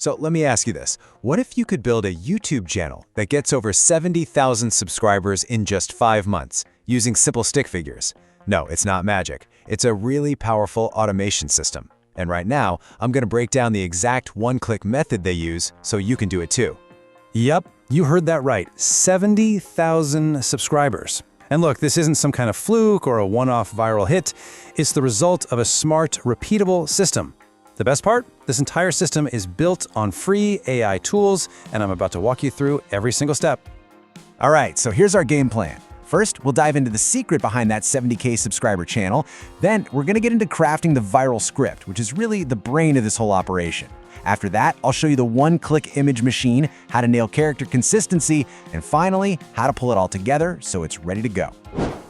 So let me ask you this. What if you could build a YouTube channel that gets over 70,000 subscribers in just 5 months using simple stick figures? No, it's not magic. It's a really powerful automation system. And right now, I'm going to break down the exact one-click method they use so you can do it too. Yep, you heard that right. 70,000 subscribers. And look, this isn't some kind of fluke or a one-off viral hit. It's the result of a smart, repeatable system. The best part? This entire system is built on free AI tools, and I'm about to walk you through every single step. All right, so here's our game plan. First, we'll dive into the secret behind that 70K subscriber channel. Then, we're going to get into crafting the viral script, which is really the brain of this whole operation. After that, I'll show you the one-click image machine, how to nail character consistency, and finally, how to pull it all together so it's ready to go.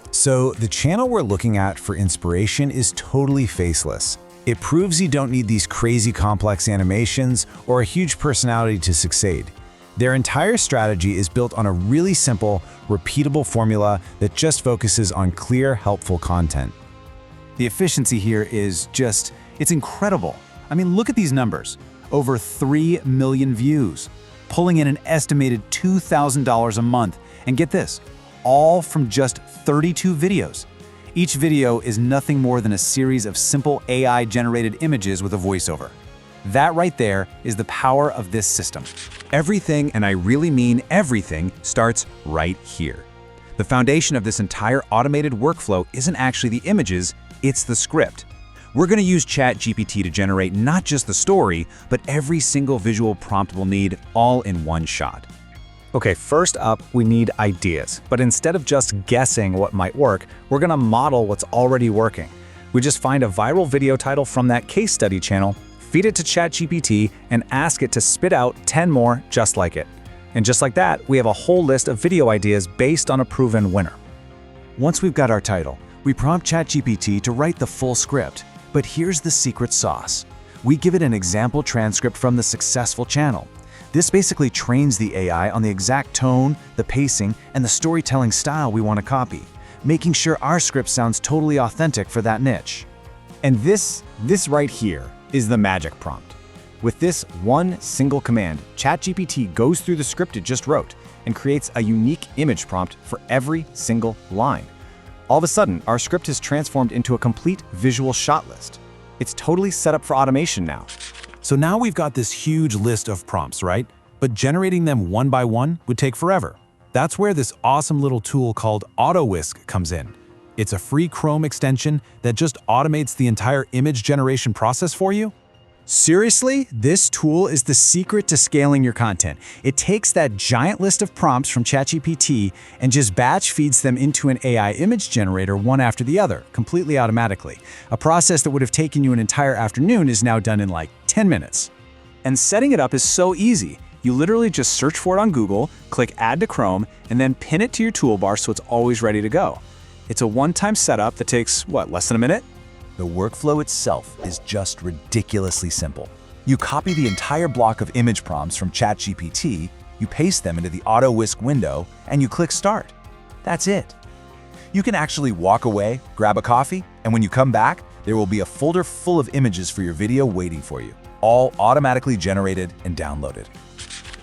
So, the channel we're looking at for inspiration is totally faceless. It proves you don't need these crazy complex animations or a huge personality to succeed. Their entire strategy is built on a really simple, repeatable formula that just focuses on clear, helpful content. The efficiency here is it's incredible. I mean, look at these numbers. Over 3 million views, pulling in an estimated $2,000 a month. And get this, all from just 32 videos. Each video is nothing more than a series of simple AI-generated images with a voiceover. That right there is the power of this system. Everything, and I really mean everything, starts right here. The foundation of this entire automated workflow isn't actually the images, it's the script. We're going to use ChatGPT to generate not just the story, but every single visual prompt we'll need all in one shot. Okay, first up, we need ideas. But instead of just guessing what might work, we're gonna model what's already working. We just find a viral video title from that case study channel, feed it to ChatGPT, and ask it to spit out 10 more just like it. And just like that, we have a whole list of video ideas based on a proven winner. Once we've got our title, we prompt ChatGPT to write the full script. But here's the secret sauce. We give it an example transcript from the successful channel. This basically trains the AI on the exact tone, the pacing, and the storytelling style we want to copy, making sure our script sounds totally authentic for that niche. And this right here is the magic prompt. With this one single command, ChatGPT goes through the script it just wrote and creates a unique image prompt for every single line. All of a sudden, our script has transformed into a complete visual shot list. It's totally set up for automation now. So now we've got this huge list of prompts, right? But generating them one by one would take forever. That's where this awesome little tool called AutoWisk comes in. It's a free Chrome extension that just automates the entire image generation process for you. Seriously, this tool is the secret to scaling your content. It takes that giant list of prompts from ChatGPT and just batch feeds them into an AI image generator one after the other, completely automatically. A process that would have taken you an entire afternoon is now done in like 10 minutes. And setting it up is so easy. You literally just search for it on Google, click Add to Chrome, and then pin it to your toolbar so it's always ready to go. It's a one-time setup that takes, less than a minute? The workflow itself is just ridiculously simple. You copy the entire block of image prompts from ChatGPT, you paste them into the AutoWisk window, and you click Start. That's it. You can actually walk away, grab a coffee, and when you come back, there will be a folder full of images for your video waiting for you, all automatically generated and downloaded.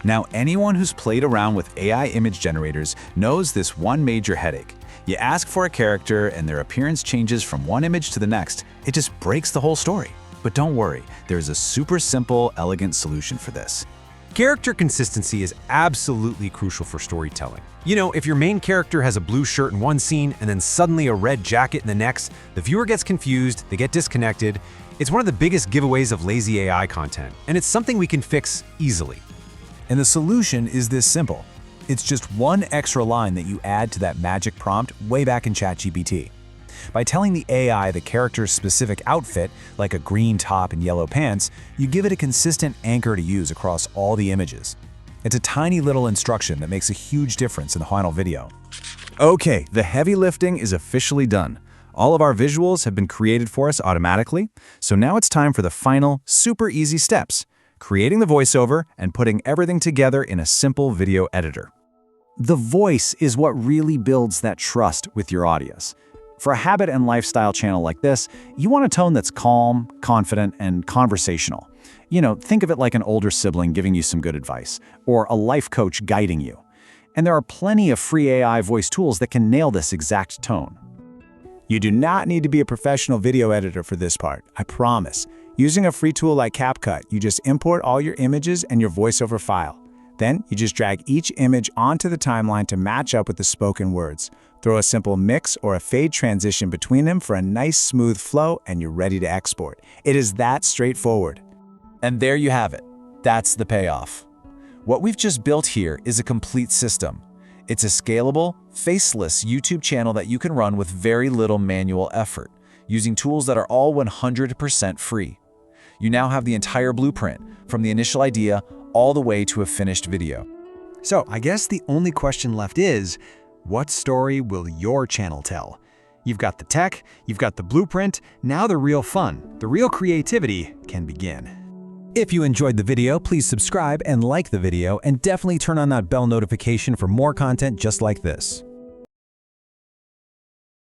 Now, anyone who's played around with AI image generators knows this one major headache. You ask for a character and their appearance changes from one image to the next. It just breaks the whole story. But don't worry, there's a super simple, elegant solution for this. Character consistency is absolutely crucial for storytelling. You know, if your main character has a blue shirt in one scene and then suddenly a red jacket in the next, the viewer gets confused, they get disconnected. It's one of the biggest giveaways of lazy AI content, and it's something we can fix easily. And the solution is this simple. It's just one extra line that you add to that magic prompt way back in ChatGPT. By telling the AI the character's specific outfit, like a green top and yellow pants, you give it a consistent anchor to use across all the images. It's a tiny little instruction that makes a huge difference in the final video. Okay, the heavy lifting is officially done. All of our visuals have been created for us automatically, so now it's time for the final, super easy steps: creating the voiceover and putting everything together in a simple video editor. The voice is what really builds that trust with your audience. For a habit and lifestyle channel like this, you want a tone that's calm, confident, and conversational. Think of it like an older sibling giving you some good advice, or a life coach guiding you. And there are plenty of free AI voice tools that can nail this exact tone. You do not need to be a professional video editor for this part, I promise. Using a free tool like CapCut, you just import all your images and your voiceover file. Then you just drag each image onto the timeline to match up with the spoken words. Throw a simple mix or a fade transition between them for a nice smooth flow, and you're ready to export. It is that straightforward. And there you have it. That's the payoff. What we've just built here is a complete system. It's a scalable, faceless YouTube channel that you can run with very little manual effort, using tools that are all 100% free. You now have the entire blueprint, from the initial idea all the way to a finished video. So I guess the only question left is, what story will your channel tell? You've got the tech, you've got the blueprint, now the real fun, the real creativity can begin. If you enjoyed the video, please subscribe and like the video, and definitely turn on that bell notification for more content just like this.